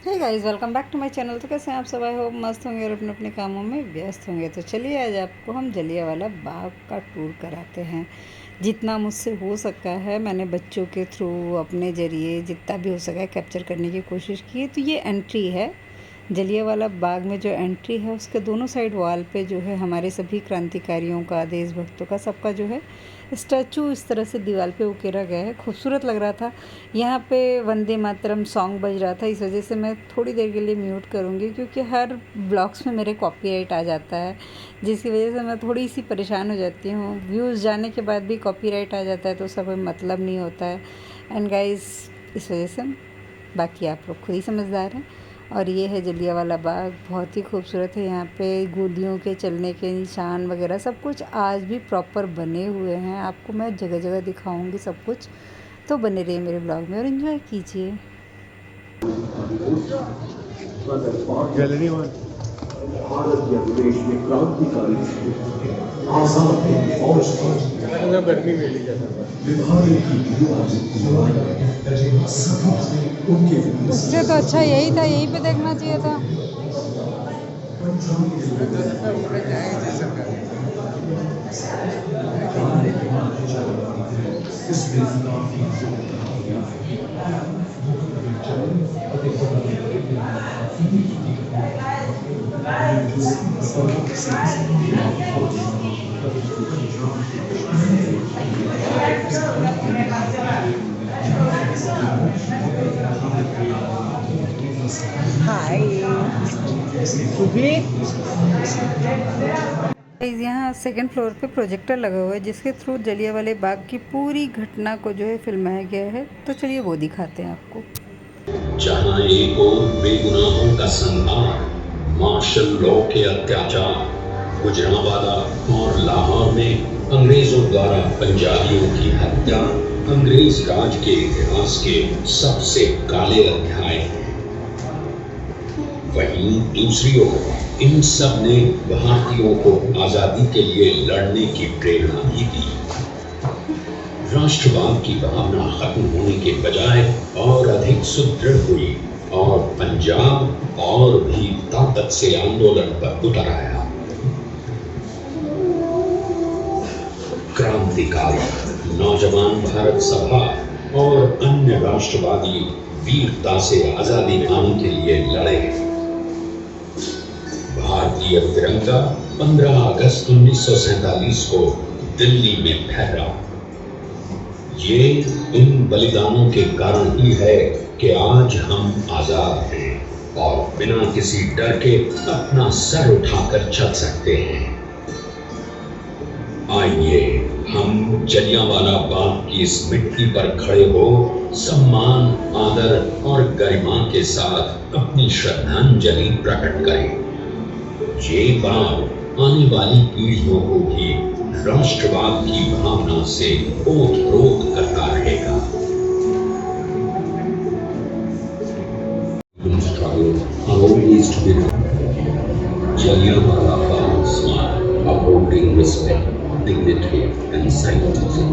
Hey guys, welcome back to my channel. तो कैसे हैं आप सब? आई होप मस्त होंगे और अपने अपने कामों में व्यस्त होंगे। तो चलिए आज आपको हम जलियांवाला बाग का टूर कराते हैं। जितना मुझसे हो सका है मैंने बच्चों के थ्रू अपने ज़रिए जितना भी हो सका है कैप्चर करने की कोशिश की है। तो ये एंट्री है जलियांवाला बाग में। जो एंट्री है उसके दोनों साइड वॉल पे जो है हमारे सभी क्रांतिकारियों का, देशभक्तों का, सबका जो है स्टैचू इस तरह से दीवार पे उकेरा गया है। खूबसूरत लग रहा था। यहाँ पे वंदे मातरम सॉन्ग बज रहा था, इस वजह से मैं थोड़ी देर के लिए म्यूट करूँगी क्योंकि हर ब्लॉग्स में मेरे कॉपीराइट आ जाता है, जिसकी वजह से मैं थोड़ी सी परेशान हो जाती हूँ। व्यूज़ जाने के बाद भी कॉपीराइट आ जाता है तो उसका कोई मतलब नहीं होता है। एंड गाइस, इस वजह से बाकी आप लोग खुद ही समझदार हैं। और ये है जलियांवाला बाग, बहुत ही खूबसूरत है। यहाँ पे गोलियों के चलने के निशान वगैरह सब कुछ आज भी प्रॉपर बने हुए हैं। आपको मैं जगह जगह दिखाऊंगी सब कुछ, तो बने रहिए मेरे ब्लॉग में और एंजॉय कीजिए। गैलरी वन भारत के देश में क्रांतिकारी आजाद फौज गर्मी में विभाजन की उससे तो अच्छा यही था, यहीं पे देखना चाहिए था। हाय यहाँ सेकंड फ्लोर पे प्रोजेक्टर लगा हुआ है जिसके थ्रू जलियांवाले बाग की पूरी घटना को जो है फिल्माया गया है। तो चलिए वो दिखाते हैं आपको। जहां एक और बेगुनाहों का संहार, मार्शल लॉ के अत्याचार, गुजरांवाला और लाहौर में अंग्रेजों द्वारा पंजाबियों की हत्या अंग्रेज राज के इतिहास के सबसे काले अध्याय हैं। वहीं दूसरी ओर इन सब ने भारतीयों को आजादी के लिए लड़ने की प्रेरणा भी दी। राष्ट्रवाद की भावना खत्म होने के बजाय और अधिक सुदृढ़ हुई और पंजाब और भी ताकत से आंदोलन पर उतर आया। क्रांतिकारी नौजवान भारत सभा और अन्य राष्ट्रवादी वीरता से आजादी पाने के लिए लड़े। भारतीय तिरंगा 15 अगस्त 1947 को दिल्ली में फहरा। ये इन बलिदानों के कारण ही है कि आज हम आजाद हैं और बिना किसी डर के अपना सर उठाकर चल सकते हैं। आइए हम जलियांवाला बाग की इस मिट्टी पर खड़े हो सम्मान, आदर और गरिमा के साथ अपनी श्रद्धांजलि प्रकट करें। ये बाग आने वाली पीढ़ियों को भी राष्ट्रवाद की भावना से ओत-प्रोत करता रहेगा। जलियांवाला बाग स्मारक, upholding respect, dignity and sanctity.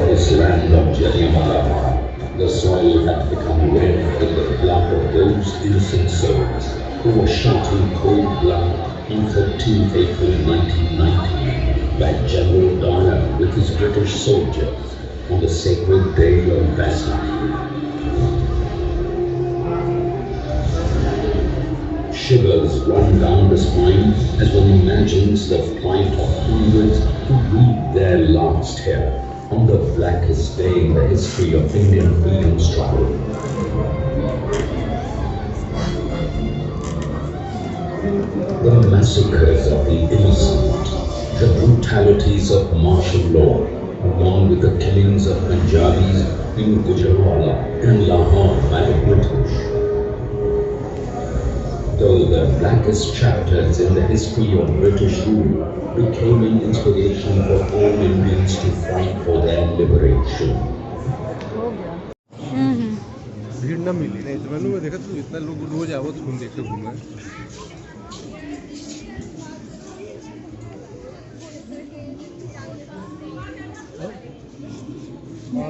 This land of Jalianwala Bagh, the soil had become red with the blood of those innocent souls who were shot in cold blood on 13th April 1990 by General Dyer with his British soldiers on the sacred day of Vaslui. Shivers run down the spine as one imagines the flight of hundreds who breathed their last here on the blackest day in the history of Indian freedom struggle. The massacres of the innocent, the brutalities of martial law, along with the killings of Punjabis in Gujranwala and Lahore by the British. Though the blackest chapters in the history of British rule became an inspiration for all Indians to fight for their liberation. भीड़ न मिली नहीं तो मैंने देखा तो इतना लोग रोज आओ तो तुम देखे घूमे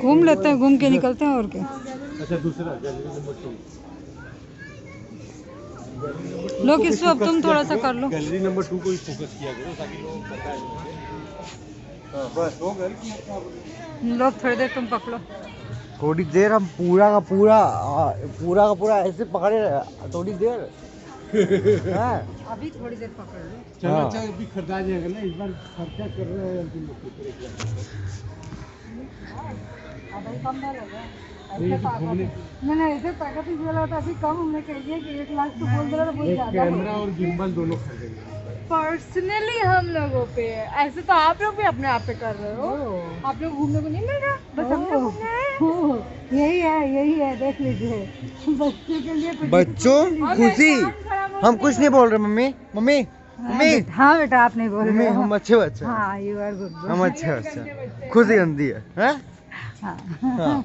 घूम लेते हैं, घूम के निकलते हैं और क्या। अच्छा दूसरा गैलरी नंबर 2। लो किसको, अब तुम थोड़ा सा कर लो। गैलरी नंबर 2 को ही फोकस किया करो ताकि लोग बताएं। हाँ बस हो गया। लो थोड़ी देर तुम पकड़ो। थोड़ी देर हम पूरा का पूरा ऐसे पकड़े रहे थोड़ी देर। हाँ। अभी थोड़ी देर पकड़ लो। चलो हाँ। अच्छा अभी खरीदा जाएगा ना, इस बार खर्चा कर रहे हैं तुम लोग। अभी कम ना लगा। नहीं, ऐसे ताकत घूमने- नहीं ऐसे ताकत इस वाला था, अभी कम हमने कह दिया कि 1 लाख तो बोल दे रहा था, बहुत एक ज्यादा कैमरा और गिम्बल दोनों खरीदेंगे। पर्सनली हम लोगों पे है। ऐसे तो आप लोग भी अपने आप पे कर रहे हो। आप लोग घूमने को नहीं मिल रहा, बस हम लोग घूमने आए हैं। यही है देख लीजिए, बच्चों के लिए कुछ बच्चों खुशी, हम कुछ नहीं बोल रहे। मम्मी मम्मी मम्मी हाँ बेटा आप नहीं बोल मम्मी रहे हो। हम अच्छे बच्चे हैं। हाँ यू आर गुड। हम अच्छे बच्चे हैं। खुशी आंदी है हाँ? हाँ।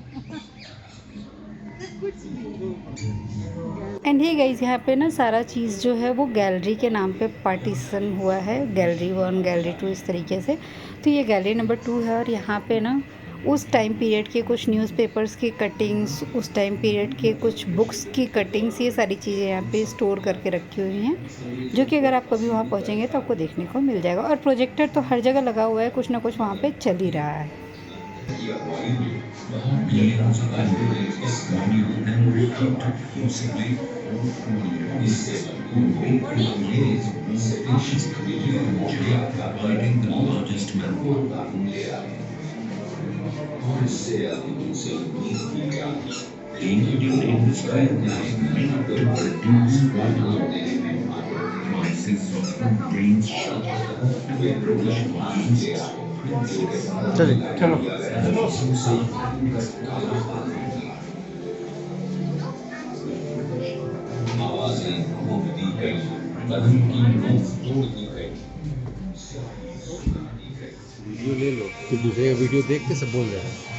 एंड ये गाइस यहाँ पे ना सारा चीज़ जो है वो गैलरी के नाम पे पार्टीशन हुआ है, गैलरी 1 गैलरी 2 इस तरीके से। तो ये गैलरी नंबर 2 है और यहाँ पे ना उस टाइम पीरियड के कुछ न्यूज़पेपर्स की कटिंग्स, उस टाइम पीरियड के कुछ बुक्स की कटिंग्स, ये सारी चीज़ें यहाँ पे स्टोर करके रखी हुई हैं, जो कि अगर आप कभी वहाँ पहुँचेंगे तो आपको देखने को मिल जाएगा। और प्रोजेक्टर तो हर जगह लगा हुआ है, कुछ ना कुछ वहाँ पे चल ही रहा है। चलिए चलो आवाजें घूम दी गई, कदम की नोक तोड़ दी गई। वीडियो ले लो, फिर दूसरे का वीडियो देख के सब बोल रहे हैं।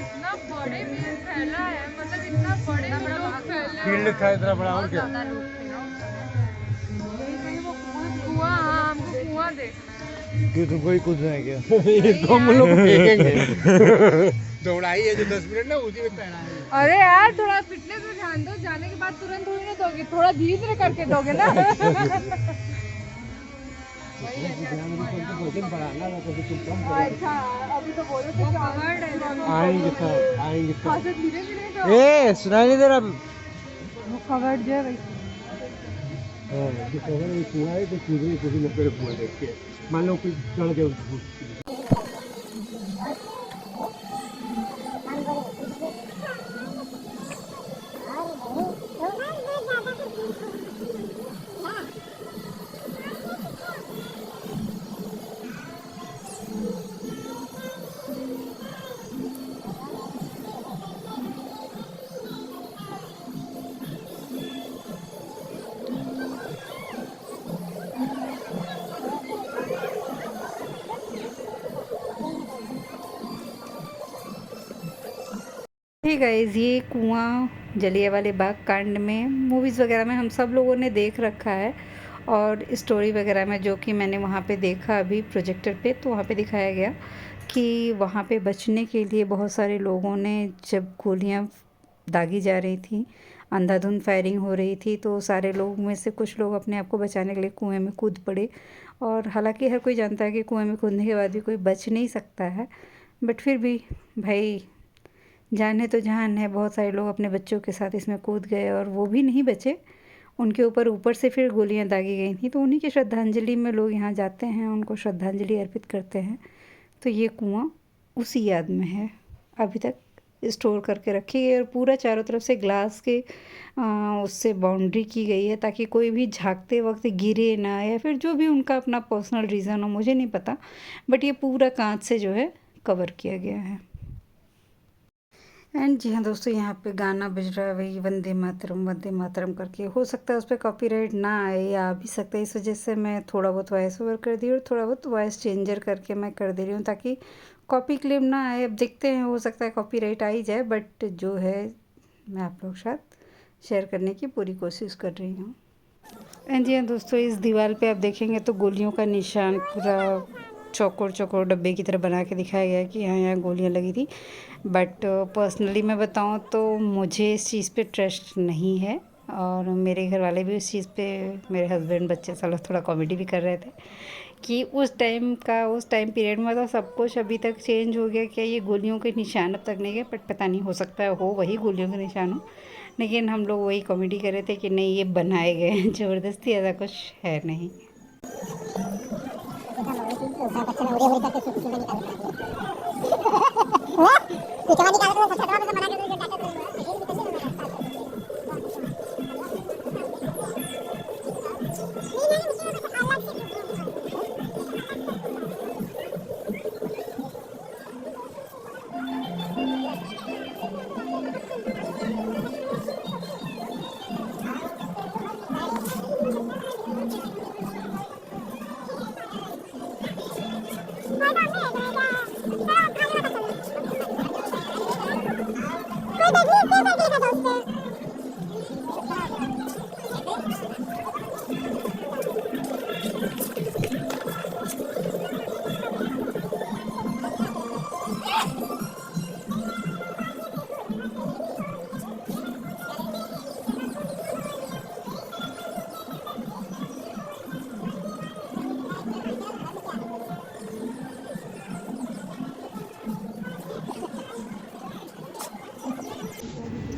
इतना बड़े में फैला है, मतलब इतना बड़े में लोग फैले फील्ड था इतना बड़ा और क्या। कुआं। हाँ हमको कुआं देखना है। क्यों तुमको ही कूदना है क्या? तो हम लोग फेंकेंगे। दौड़ाई है जो 10 मिनट ना उसी में तैरना है। अरे यार थोड़ा फिटनेस में ध्यान दो, जाने के बाद तुरंत थोड़ी ना दोगे, थोड़ा धीरे धीरे करके दोगे ना। वजन बढ़ाना है तो तुम कम अच्छा अभी तो बोलो तो कवर्ड है। आएंगे सब आएंगे सब। हाँ, तो धीरे धीरे दो। ए सुनाई नहीं दे रहा। वो कवर्ड जो है भाई। हाँ जो कवर में कुआं है तो कूदने को भी न करे कुआं देख के। मान लो कोई चढ़ गया उसको। हे गाइस, ये कुआं जलियांवाला बाग कांड में मूवीज़ वगैरह में हम सब लोगों ने देख रखा है, और स्टोरी वगैरह में जो कि मैंने वहाँ पे देखा अभी प्रोजेक्टर पे, तो वहाँ पे दिखाया गया कि वहाँ पे बचने के लिए बहुत सारे लोगों ने, जब गोलियाँ दागी जा रही थी, अंधाधुंध फायरिंग हो रही थी, तो सारे लोग में से कुछ लोग अपने आप को बचाने के लिए कुएं में कूद पड़े। और हालांकि हर कोई जानता है कि कुएं में कूदने के बाद भी कोई बच नहीं सकता है, बट फिर भी भाई जान है तो जान है। बहुत सारे लोग अपने बच्चों के साथ इसमें कूद गए और वो भी नहीं बचे, उनके ऊपर से फिर गोलियां दागी गई थी। तो उन्हीं की श्रद्धांजलि में लोग यहाँ जाते हैं, उनको श्रद्धांजलि अर्पित करते हैं। तो ये कुआं उसी याद में है, अभी तक स्टोर करके रखी गई और पूरा चारों तरफ से ग्लास के उससे बाउंड्री की गई है ताकि कोई भी झांकते वक्त गिरे ना, या फिर जो भी उनका अपना पर्सनल रीज़न हो, मुझे नहीं पता, बट ये पूरा कांच से जो है कवर किया गया है। एंड जी हाँ दोस्तों, यहाँ पे गाना बज रहा है वही वंदे मातरम करके। हो सकता है उस पर कॉपीराइट ना आए या आ भी सकता है, इस वजह से मैं थोड़ा बहुत वॉइस ओवर कर दी और थोड़ा बहुत वॉइस चेंजर करके मैं कर दे रही हूँ ताकि कॉपी क्लेम ना आए। अब देखते हैं, हो सकता है कॉपीराइट आ ही जाए, बट जो है मैं आप लोग के साथ शेयर करने की पूरी कोशिश कर रही हूँ। एंड जी हाँ दोस्तों, इस दीवार पे आप देखेंगे तो गोलियों का निशान पूरा चौकोर चौकोर डब्बे की तरह बना के दिखाया गया है कि यहाँ यहाँ गोलियाँ लगी थी। बट पर्सनली मैं बताऊँ तो मुझे इस चीज़ पे ट्रस्ट नहीं है, और मेरे घर वाले भी उस चीज़ पे, मेरे हस्बैंड बच्चे सब लोग थोड़ा कॉमेडी भी कर रहे थे कि उस टाइम पीरियड में मतलब सब कुछ अभी तक चेंज हो गया क्या, ये गोलियों के निशान अब तक नहीं गए। बट पता नहीं, हो सकता है हो वही गोलियों के निशान हो, लेकिन हम लोग वही कॉमेडी कर रहे थे कि नहीं ये बनाए गए हैं ज़बरदस्ती, ऐसा कुछ है नहीं।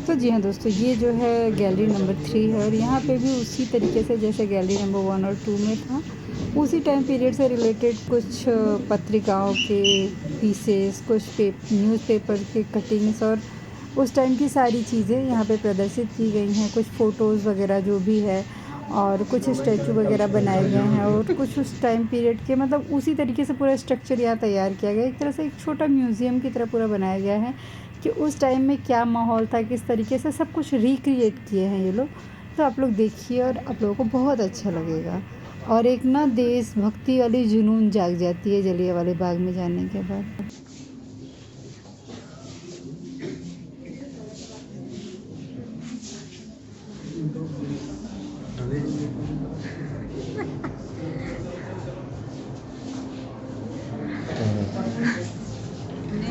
तो जी हाँ दोस्तों, ये जो है गैलरी नंबर 3 है और यहाँ पे भी उसी तरीके से जैसे गैलरी नंबर 1 और 2 में था, उसी टाइम पीरियड से रिलेटेड कुछ पत्रिकाओं के पीसेस, कुछ न्यूज़पेपर के कटिंग्स और उस टाइम की सारी चीज़ें यहाँ पे प्रदर्शित की गई हैं। कुछ फ़ोटोज़ वगैरह जो भी है, और कुछ स्टैचू वगैरह बनाए गए हैं, और कुछ उस टाइम पीरियड के मतलब उसी तरीके से पूरा स्ट्रक्चर यहाँ तैयार किया गया है। एक तरह से एक छोटा म्यूज़ियम की तरह पूरा बनाया गया है कि उस टाइम में क्या माहौल था, किस तरीके से सब कुछ रिक्रिएट किए हैं ये लोग। तो आप लोग देखिए और आप लोगों को बहुत अच्छा लगेगा, और एक ना देशभक्ति वाली जुनून जाग जाती है जलियांवाला बाग में जाने के बाद।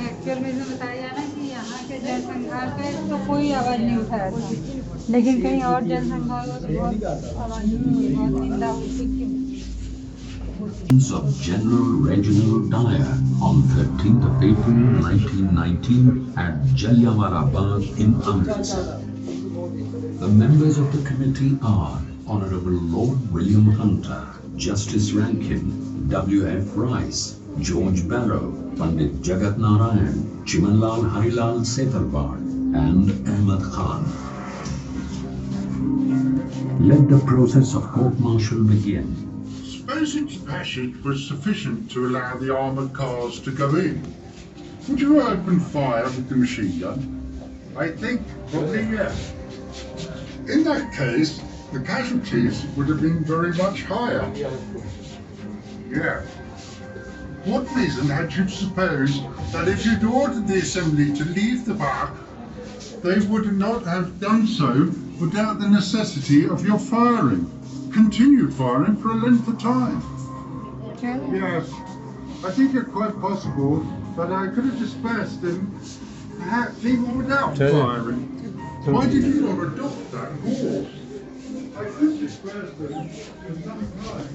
एक्चुअल में इसमें बताया ना कि यहाँ के जनसंहार पे तो कोई आवाज़ नहीं उठाया था, लेकिन कहीं और जनसंहार हो तो बहुत आवाज़, बहुत निंदा हुई। Of General Reginald Dyer on 13th of April 1919 at Jallianwala Bagh in Amritsar. The members of the committee are Honorable Lord William Hunter, Justice Rankin, W.F. Rice, George Barrow, Pandit Jagat Narayan, Chimanlal Harilal Setalwar, and Ahmad Khan. Let the process of court-martial begin. Suppose its passage was sufficient to allow the armoured cars to go in. Would you open fire with the machine gun? I think probably yes. In that case, the casualties would have been very much higher. Yeah. What reason had you to suppose that if you'd ordered the assembly to leave the park, they would not have done so without the necessity of your firing? Continued firing for a length of time. Yes, I think it's quite possible that I could have dispersed them, perhaps even without firing. Why did you not adopt that course? I could disperse them for some time.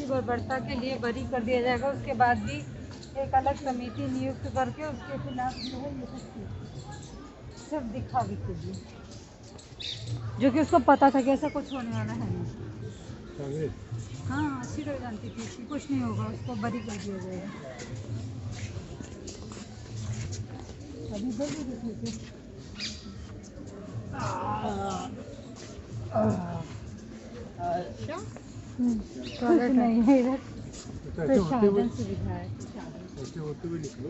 बर्बरता के लिए बरी कर दिया जाएगा। उसके बाद भी एक अलग समिति नियुक्त करके उसके खिलाफ जो है ये सब सिर्फ दिखावे के लिए, जो कि उसको पता था कि ऐसा कुछ होने वाला है नहीं। हाँ, अच्छी तरह जानती थी कि कुछ नहीं होगा, उसको बरी कर दिया जाएगा। अभी इधर भी दिखे थे। टॉयलेट नहीं है इधर, प्रसाधन सुविधा है। ऐसे होते हुए निकलो,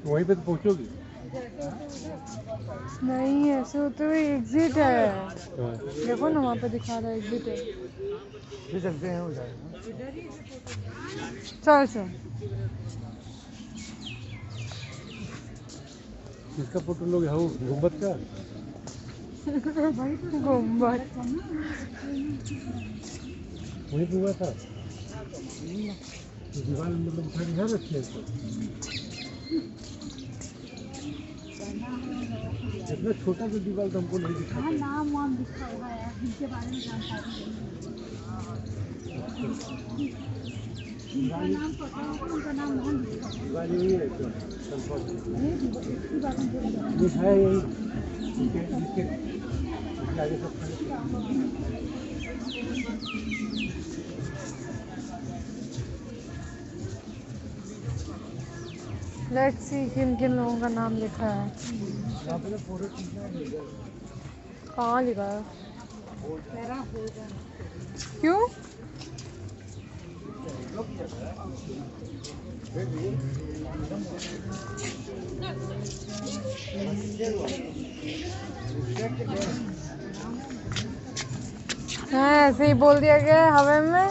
वहीं पे तो पहुँचोगी। नहीं, ऐसे होते हुए एग्जिट है, देखो ना वहाँ पे दिखा रहा है एग्जिट है। ये चलते हैं उधर। चल चल, किसका फोटो लोग है? वो गुम्बद का गुम्बद वहीं पे हुआ था। तो दीवार मतलब उठा के यहाँ रखी है इसको। इतना छोटा सा दीवार तो हमको नहीं दिखा। नाम वाम लिखा हुआ है, जिनके बारे में जानकारी नाम पता होगा, उनका नाम नहीं लिखा हुआ दीवार यही है तो कंफर्ट है। इसकी बात हम बोल रहे हैं। ये है यही इसके आगे सब लेट्स सी किन किन लोगों का नाम लिखा है। कहाँ लिखा है? क्यों? हाँ, ऐसे ही बोल दिया गया है हवा में,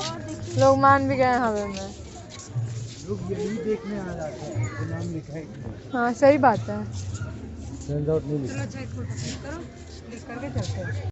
लोग मान भी गए हवा में। लोग यही देखने आ जाते हैं तो नाम लिखा है। हाँ, सही बात है। नहीं लिखा। अच्छा, एक फोटो क्लिक करो, क्लिक करके चलते हैं।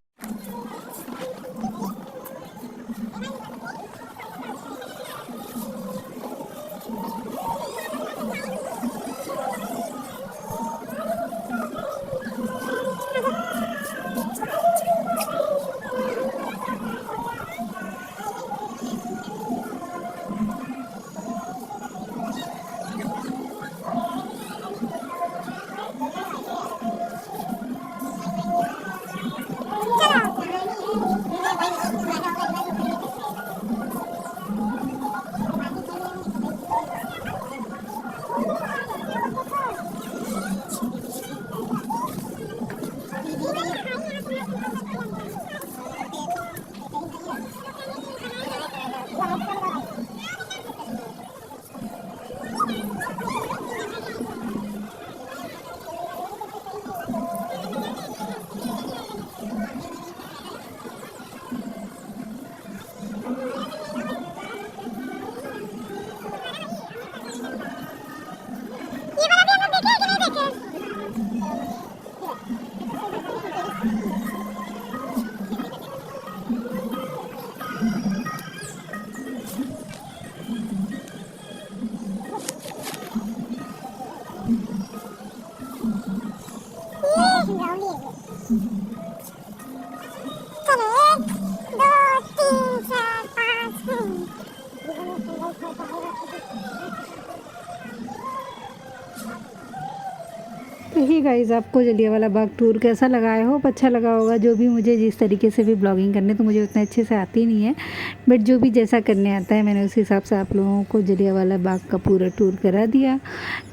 तो ही गाइज़, आपको जलियांवाला बाग टूर कैसा लगा? आई होप अच्छा लगा होगा। जो भी मुझे जिस तरीके से भी ब्लॉगिंग करने तो मुझे उतना अच्छे से आती नहीं है, बट जो भी जैसा करने आता है मैंने उस हिसाब से आप लोगों को जलियांवाला बाग का पूरा टूर करा दिया।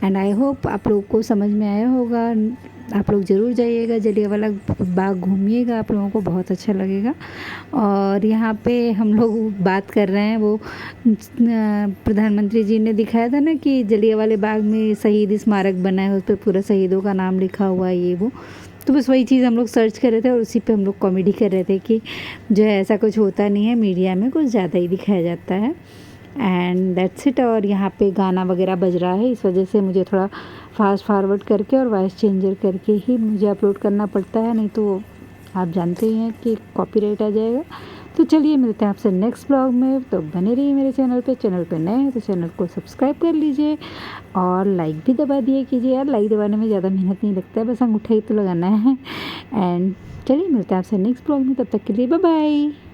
एंड आई होप आप लोगों को समझ में आया होगा। आप लोग ज़रूर जाइएगा, जलियांवाला बाग घूमिएगा, आप लोगों को बहुत अच्छा लगेगा। और यहाँ पे हम लोग बात कर रहे हैं, वो प्रधानमंत्री जी ने दिखाया था ना कि जलियांवाला बाग में शहीद स्मारक बना है, उस पर पूरा शहीदों का नाम लिखा हुआ है, ये वो। तो बस वही चीज़ हम लोग सर्च कर रहे थे और उसी पे हम लोग कॉमेडी कर रहे थे कि जो है ऐसा कुछ होता नहीं है, मीडिया में कुछ ज़्यादा ही दिखाया जाता है। And that's it. और यहाँ पे गाना वगैरह बज रहा है, इस वजह से मुझे थोड़ा फास्ट फॉरवर्ड करके और वॉइस चेंजर करके ही मुझे अपलोड करना पड़ता है, नहीं तो आप जानते ही हैं कि कॉपीराइट आ जाएगा। तो चलिए मिलते हैं आपसे नेक्स्ट ब्लॉग में। तो बने रहिए मेरे चैनल पे नए हैं तो चैनल को सब्सक्राइब कर लीजिए और लाइक भी दबा दिया कीजिए यार। लाइक दबाने में ज़्यादा मेहनत नहीं लगता है, बस अंगूठा ही तो लगाना है। एंड चलिए मिलते हैं आपसे नेक्स्ट ब्लॉग में, तब तक के लिए बाय बाय।